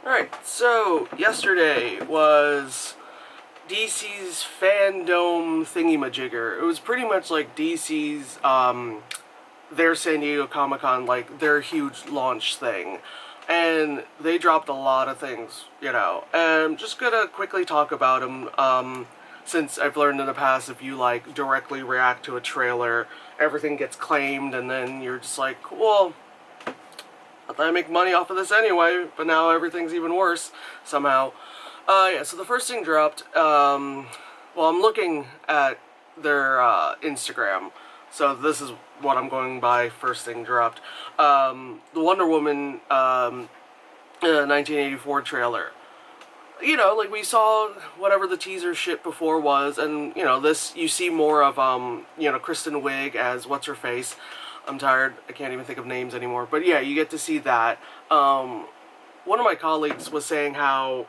Alright, so yesterday was DC's Fandome thingy-majigger. It was pretty much like DC's, their San Diego Comic-Con, like, their huge launch thing. And they dropped a lot of things, And I'm just gonna quickly talk about them, since I've learned in the past if you, like, directly react to a trailer, everything gets claimed, and then you're just like, well, I thought I'd make money off of this anyway, but now everything's even worse, somehow. Yeah, so the first thing dropped, well, I'm looking at their, Instagram, so this is what I'm going by, first thing dropped. The Wonder Woman, 1984 trailer. Like, we saw whatever the teaser shit before was, and, this, you see more of, Kristen Wiig as What's-Her-Face. I'm tired, I can't even think of names anymore, but yeah, you get to see that. One of my colleagues was saying how,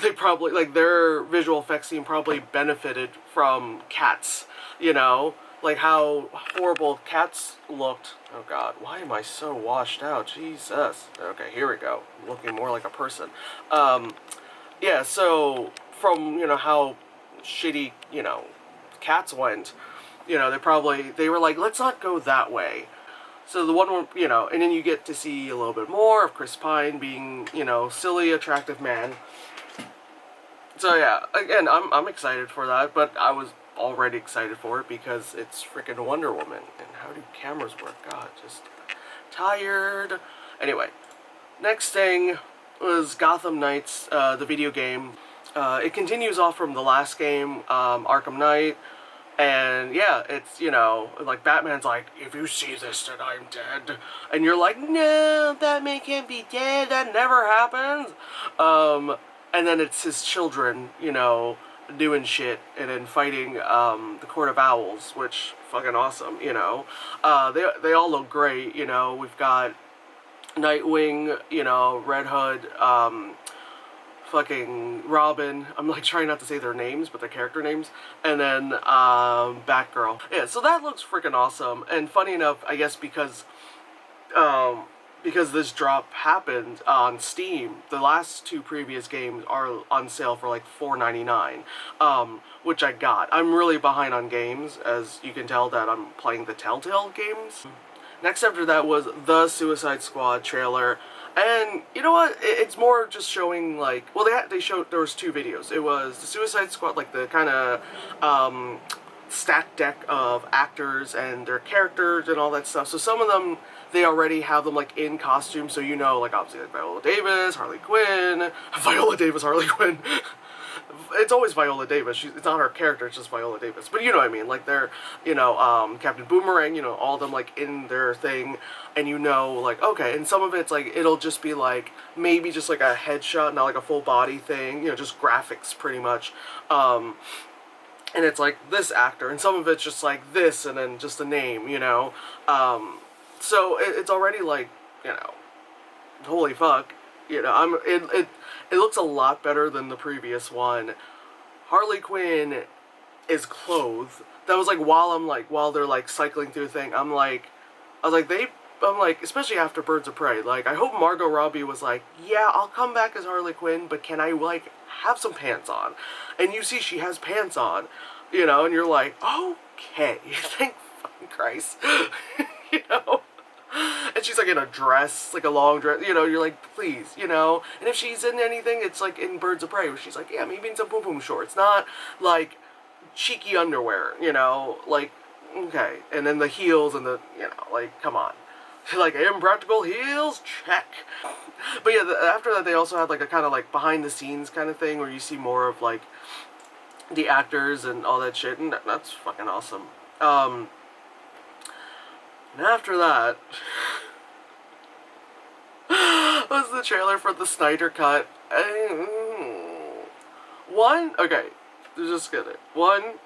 they probably, like, their visual effects team probably benefited from Cats, Like, how horrible Cats looked. Oh god, why am I so washed out? Jesus. Okay, here we go. Looking more like a person. Yeah, so, from, how shitty, Cats went, they were like, let's not go that way. So the one, and then you get to see a little bit more of Chris Pine being, silly, attractive man. So yeah, again, I'm excited for that, but I was already excited for it because it's freaking Wonder Woman. And how do cameras work? God, just tired. Anyway, next thing was Gotham Knights, the video game. It continues off from the last game, Arkham Knight. And yeah, it's, like Batman's like, if you see this, then I'm dead. And you're like, no, Batman can't be dead, that never happens. And then it's his children, doing shit and then fighting the Court of Owls, which fucking awesome, They all look great, we've got Nightwing, Red Hood, fucking Robin. I'm like trying not to say their names, but their character names. And then Batgirl. Yeah, so that looks freaking awesome. And funny enough, I guess because this drop happened on Steam, the last two previous games are on sale for like $4.99, which I got. I'm really behind on games, as you can tell that I'm playing the Telltale games. Next after that was the Suicide Squad trailer. And you know what? It's more just showing, like, well, they showed, there was two videos. It was the Suicide Squad, like the kind of stacked deck of actors and their characters and all that stuff. So some of them, they already have them like in costume, so like obviously like Viola Davis, Harley Quinn, Harley Quinn. It's always Viola Davis. It's not her character, it's just Viola Davis. But you know what I mean. Like, they're, Captain Boomerang, all of them, like, in their thing. And like, okay. And some of it's, like, it'll just be, like, maybe just, like, a headshot, not, like, a full body thing. Just graphics, pretty much. And it's, like, this actor. And some of it's just, like, this, and then just a name, So, it's already, like, holy fuck. It looks a lot better than the previous one. Harley Quinn is clothed. That was like while they're like cycling through the thing, I was like, especially after Birds of Prey, like, I hope Margot Robbie was like, yeah, I'll come back as Harley Quinn, but can I, like, have some pants on? And you see she has pants on, and you're like, okay, thank fucking Christ, And she's like in a dress, like a long dress, you're like, please, And if she's in anything, it's like in Birds of Prey, where she's like, yeah, maybe in some boom boom shorts, not like cheeky underwear, like, okay. And then the heels and the, like, come on. Like, impractical heels? Check. But yeah, after that, they also had like a kind of like behind the scenes kind of thing where you see more of like the actors and all that shit, and that's fucking awesome. And after that was the trailer for the Snyder Cut. Okay, just get it. One,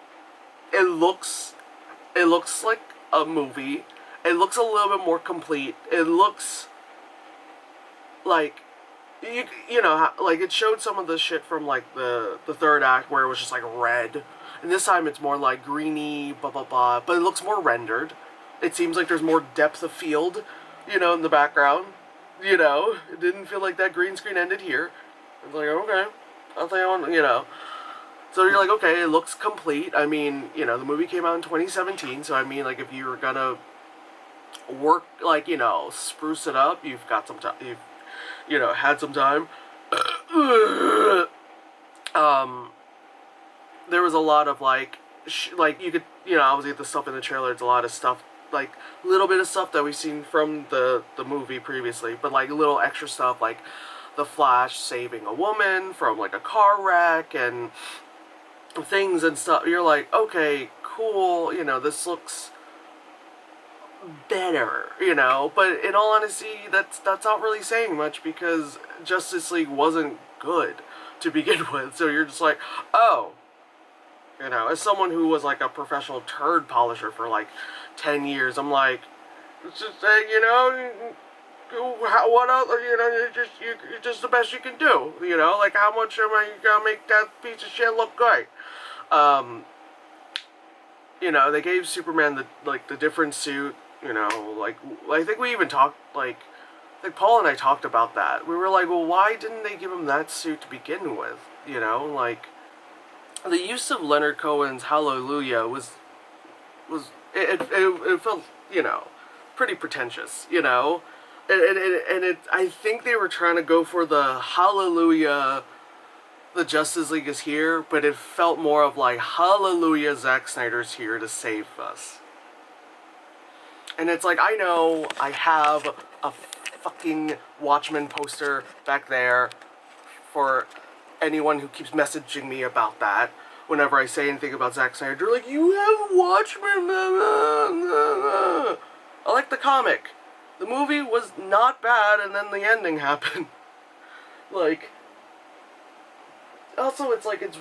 it looks like a movie. It looks a little bit more complete. It looks like, like it showed some of the shit from like the third act where it was just like red. And this time it's more like greeny, blah blah blah, but it looks more rendered. It seems like there's more depth of field, in the background. You know, it didn't feel like that green screen ended here. It's like, okay, I'll tell you one, you know. So you're like, okay, it looks complete. I mean, you know, the movie came out in 2017, so I mean, like, if you were gonna work, like, you know, spruce it up, you've got some time, you've, you know, had some time. um, there was a lot of, like, like, you could, you know, obviously the stuff in the trailer, it's a lot of stuff, like, little bit of stuff that we've seen from the movie previously, but, like, little extra stuff, like, the Flash saving a woman from, like, a car wreck, and things and stuff. You're like, okay, cool, you know, this looks better, you know, but in all honesty, that's not really saying much, because Justice League wasn't good to begin with, so you're just like, oh, you know, as someone who was like a professional turd polisher for like 10 years, I'm like, it's just, you know, what else, you know, you're just the best you can do, you know, like, how much am I gonna make that piece of shit look good? You know, they gave Superman the different suit, you know, like, I think we even talked, like Paul and I talked about that. We were like, well, why didn't they give him that suit to begin with, you know, like, the use of Leonard Cohen's Hallelujah it felt, you know, pretty pretentious, you know, and I think they were trying to go for the Hallelujah, the Justice League is here, but it felt more of like, hallelujah, Zack Snyder's here to save us. And it's like, I know I have a fucking Watchmen poster back there for anyone who keeps messaging me about that. Whenever I say anything about Zack Snyder, they're like, you have Watchmen. I like the comic. The movie was not bad, and then the ending happened. Like, also, it's like, it's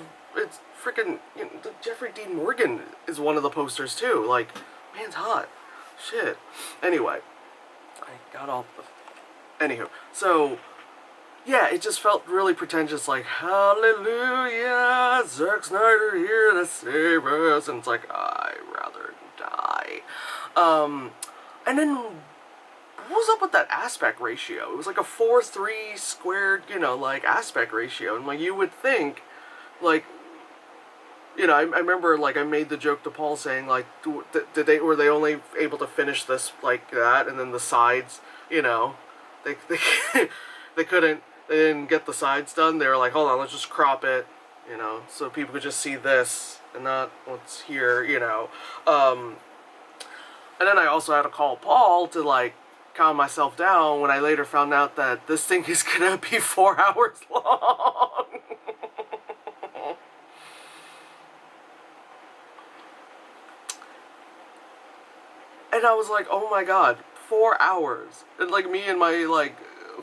freaking, you know, Jeffrey Dean Morgan is one of the posters too. Like, man's hot. Shit. Anyway, I got all the... Anywho, so, yeah, it just felt really pretentious, like, hallelujah, Zack Snyder here to save us, and it's like, I'd rather die. And then, what was up with that aspect ratio? It was like a 4:3 squared, you know, like, aspect ratio, and, like, you would think, like, you know, I remember, like, I made the joke to Paul saying, like, were they only able to finish this like that, and then the sides, you know, they they didn't get the sides done. They were like, hold on, let's just crop it, you know, so people could just see this and not what's here, you know. And then I also had to call Paul to, like, calm myself down when I later found out that this thing is gonna be 4 hours long. And I was like, oh my god, 4 hours. And, like, me and my, like,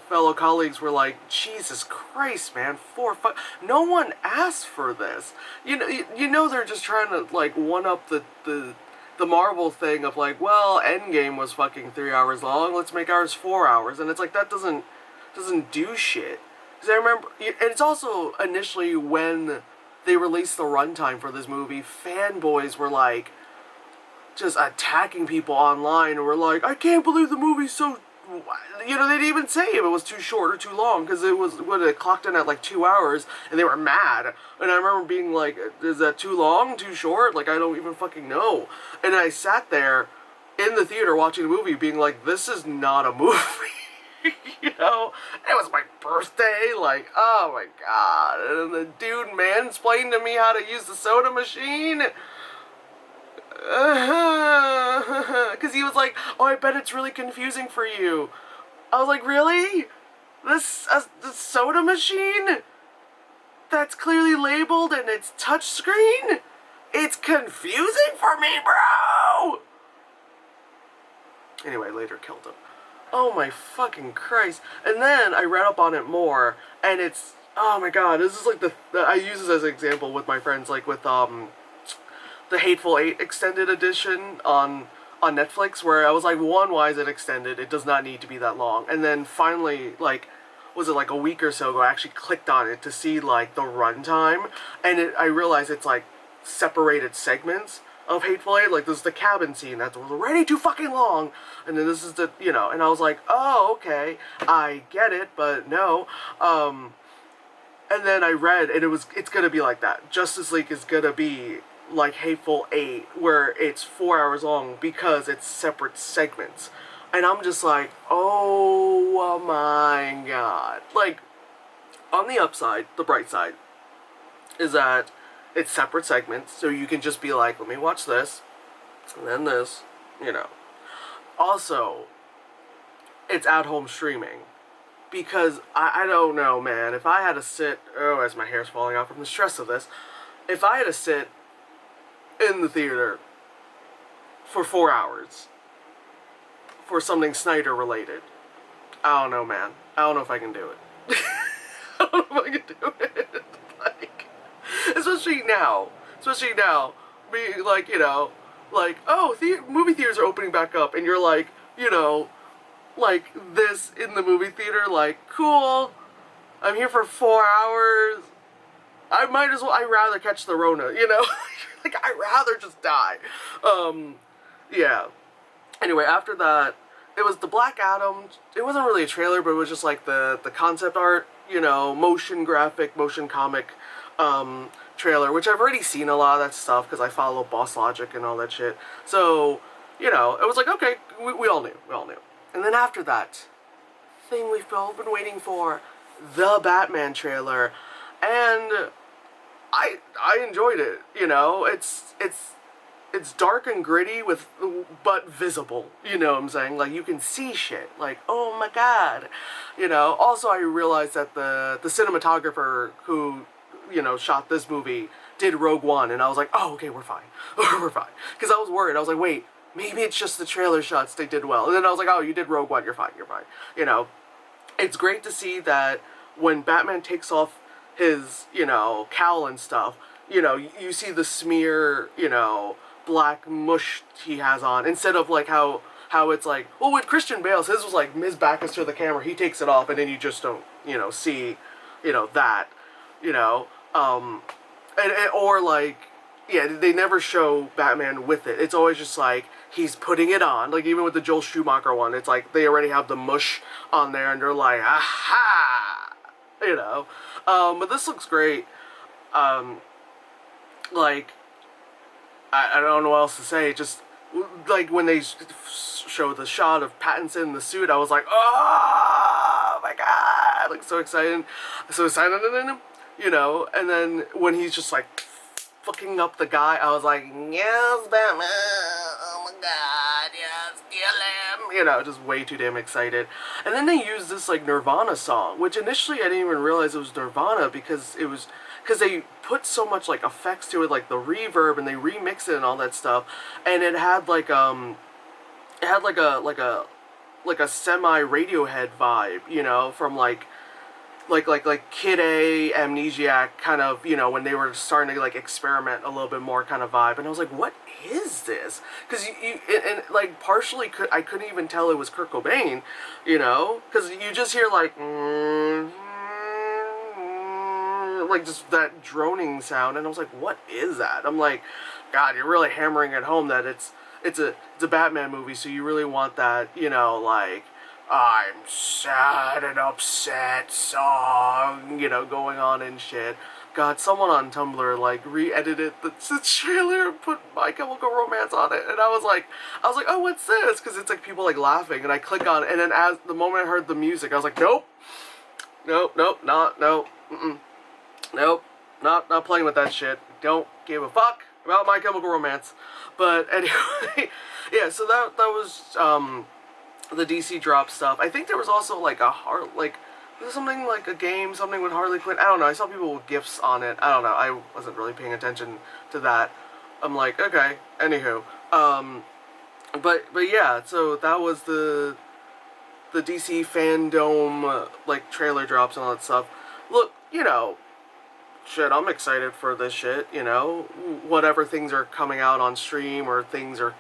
fellow colleagues were like, Jesus Christ, man, 5... No one asked for this. You know they're just trying to, like, one-up the Marvel thing of, like, well, Endgame was fucking 3 hours long, let's make ours 4 hours. And it's like, that doesn't do shit. Because I remember, and it's also initially when they released the runtime for this movie, fanboys were like, just attacking people online, and were like, I can't believe the movie's so, you know, they didn't even say if it was too short or too long, because it was, what, it clocked in at like 2 hours, and they were mad. And I remember being like, is that too long, too short? Like, I don't even fucking know. And I sat there in the theater watching the movie being like, this is not a movie. You know, it was my birthday, like, oh my god, and the dude mansplained to me how to use the soda machine. Because he was like, oh, I bet it's really confusing for you. I was like, really? This soda machine? That's clearly labeled and it's touchscreen? It's confusing for me, bro! Anyway, later killed him. Oh my fucking Christ. And then I read up on it more, and it's, oh my god, this is like I use this as an example with my friends, like with, the Hateful Eight extended edition on Netflix, where I was like, one, why is it extended? It does not need to be that long. And then finally, like, was it like a week or so ago, I actually clicked on it to see, like, the runtime, and I realized it's like separated segments. of Hateful Eight. Like, this is the cabin scene that was already too fucking long, and then this is the, you know, and I was like, oh, okay, I get it, but no. And then I read, and it's gonna be like that. Justice League is gonna be like Hateful Eight, where it's 4 hours long because it's separate segments. And I'm just like, oh my god. Like, on the upside, the bright side, is that it's separate segments, so you can just be like, let me watch this, and then this, you know. Also, it's at-home streaming. Because, I don't know, man, if I had to sit, oh, as my hair's falling off from the stress of this, if I had to sit in the theater for 4 hours for something Snyder related, I don't know, man. I don't know if I can do it. I don't know if I can do it. Like, especially now, being like, you know, like, oh, movie theaters are opening back up, and you're like, you know, like, this in the movie theater, like, cool, I'm here for 4 hours, I'd rather catch the Rona, you know? Like, I'd rather just die. Yeah. Anyway, after that, it was the Black Adam. It wasn't really a trailer, but it was just, like, the concept art, you know, motion comic, trailer, which I've already seen a lot of that stuff, because I follow Boss Logic and all that shit. So, you know, it was like, okay, we all knew. And then after that, thing we've all been waiting for, the Batman trailer, and I enjoyed it. You know, it's dark and gritty but visible. You know what I'm saying? Like, you can see shit. Like, oh my god. You know. Also, I realized that the cinematographer who, you know, shot this movie did Rogue One, and I was like, oh, okay, we're fine. We're fine. Because I was worried. I was like, wait. Maybe it's just the trailer shots they did well. And then I was like, oh, you did Rogue One, you're fine. You know, it's great to see that when Batman takes off his, you know, cowl and stuff, you know, you see the smear, you know, black mush he has on, instead of like how it's like, well, with Christian Bale's, his was like, his back is to the camera, he takes it off, and then you just don't, you know, see, you know, that, you know, or like, yeah, they never show Batman with it. It's always just like, he's putting it on. Like, even with the Joel Schumacher one, it's like, they already have the mush on there, and they're like, aha! You know? But this looks great. Like, I don't know what else to say. Just, like, when they show the shot of Pattinson in the suit, I was like, oh my god! Like, so excited. You know? And then, when he's just like, fucking up the guy, I was like, yes, Batman, oh my god, yes, kill him, you know, just way too damn excited. And then they used this, like, Nirvana song, which initially I didn't even realize it was Nirvana, because they put so much, like, effects to it, like the reverb, and they remix it and all that stuff, and it had, like, a semi-Radiohead vibe, you know, from, like Kid A, Amnesiac, kind of, you know, when they were starting to, like, experiment a little bit more kind of vibe. And I was like, what is this? Because like, partially, I couldn't even tell it was Kurt Cobain, you know? Because you just hear, like, like, just that droning sound. And I was like, what is that? I'm like, God, you're really hammering it home that it's a Batman movie, so you really want that, you know, like, I'm sad and upset song, you know, going on and shit. God, someone on Tumblr, like, re-edited the trailer and put My Chemical Romance on it, and I was like, oh, what's this? Because it's, like, people, like, laughing, and I click on it, and then as the moment I heard the music, I was like, nope, not playing with that shit. Don't give a fuck about My Chemical Romance. But anyway, yeah, so that was, the DC drop stuff. I think there was also, like, something like a game, something with Harley Quinn. I don't know. I saw people with GIFs on it. I don't know. I wasn't really paying attention to that. I'm like, okay. Anywho, but yeah. So that was the DC Fandome, like, trailer drops and all that stuff. Look, you know, shit, I'm excited for this shit. You know, whatever things are coming out on stream, or things are,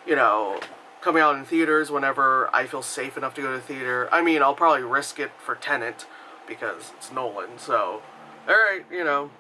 you know, coming out in theaters whenever I feel safe enough to go to theater. I mean, I'll probably risk it for Tenet, because it's Nolan, so, alright, you know,